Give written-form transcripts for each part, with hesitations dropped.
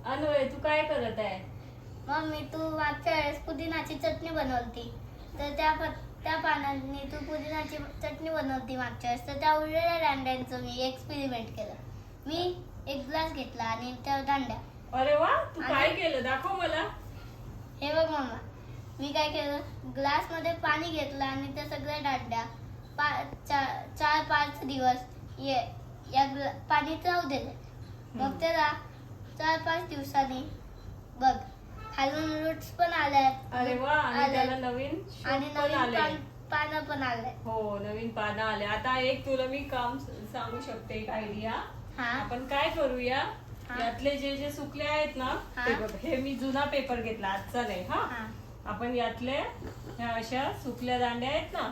अन्वय तू काय करत आहे? मम्मी तू मागच्या वेळेस पुदिनाची चटणी बनवती, तर त्या पानांनी तू पुदिनाची चटणी बनवती मागच्या वेळेस, तर त्या उरलेल्या दांड्यांचं मी एक्सपेरिमेंट केलं. मी एक ग्लास घेतला आणि त्या दांड्या. अरे वा, तू काय केलं दाखव मला. हे बघ मम्मा, मी काय केलं, ग्लास मध्ये पाणी घेतलं आणि त्या सगळ्या दांड्या 4-5 दिवस पाणीत राहू दिले. मग त्याला 4-5 दिवसांनी बघ खालून रूट्स पण आल्यात. अरे वा, आणि त्याला नवीन आणि पण आले. पानं पण आले. हो, नवीन पानं आले. आता एक तुला मी काम सांगू शकते, एक आयडिया. हा आपण काय करूया, यातले जे जे सुकले आहेत ना, ते बघ, हे मी जुना पेपर घेतला, आजचा नाही. हा, आपण यातले ह्या अशा सुकल्या दांड्या आहेत ना,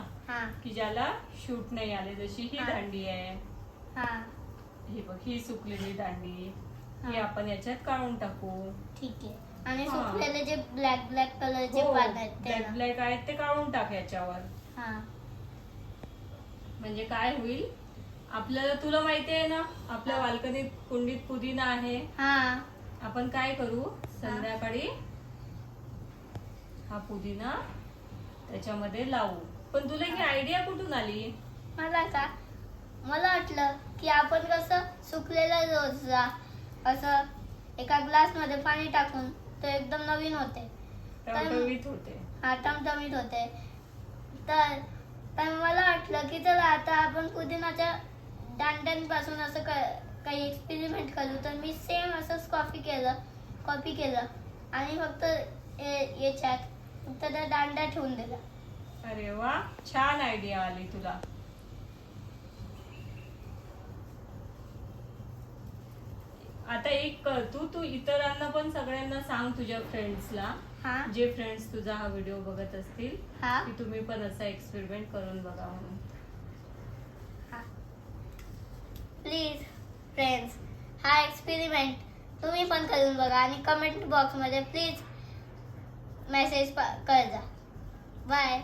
की ज्याला शूट नाही आले, जशी ही दांडी आहे, ही बघ, ही सुकलेली दांडी, ही आपण याच्यात काढून टाकू. ठीक आहे. आणि सुकलेले जे ब्लॅक कलरचे पान आहेत, ब्लॅक आहेत, ते काढून टाक याच्यावर. म्हणजे काय होईल, आपल्याला, तुला माहिती आहे ना, आपल्या बाल्कनीत कुंडीत पुदिना आहे. आपण काय करू, संध्याकाळी हा पुदिना त्याच्यामध्ये लावू. पण तुला ही आयडिया कुठून आली? मला वाटलं की आपण कसं सुकलेला रोज असं एका ग्लास मध्ये पाणी टाकून तो एकदम नवीन होते, टवटवीत होते. टमटमीत होते. तर मला वाटलं की चला आता आपण पुदिनाच्या दांड्यांपासून असं काही एक्सपेरिमेंट करू. तर मी सेम असंच कॉपी केलं आणि फक्त याच्यात फक्त त्या दांड्या ठेवून दिला. अरे वा, छान आयडिया आली तुला. आता एक कर, तू इतरांना पण सगळ्यांना सांग, तुझ्या फ्रेंड्सला, जे फ्रेंड्स तुझा हा व्हिडिओ बघत असतील, की तुम्ही पण असा एक्सपेरिमेंट करून बघा म्हणून. प्लीज फ्रेंड्स, हा एक्सपेरिमेंट तुम्ही पण करून बघा आणि कमेंट बॉक्स मध्ये प्लीज मेसेज कर जा. बाय.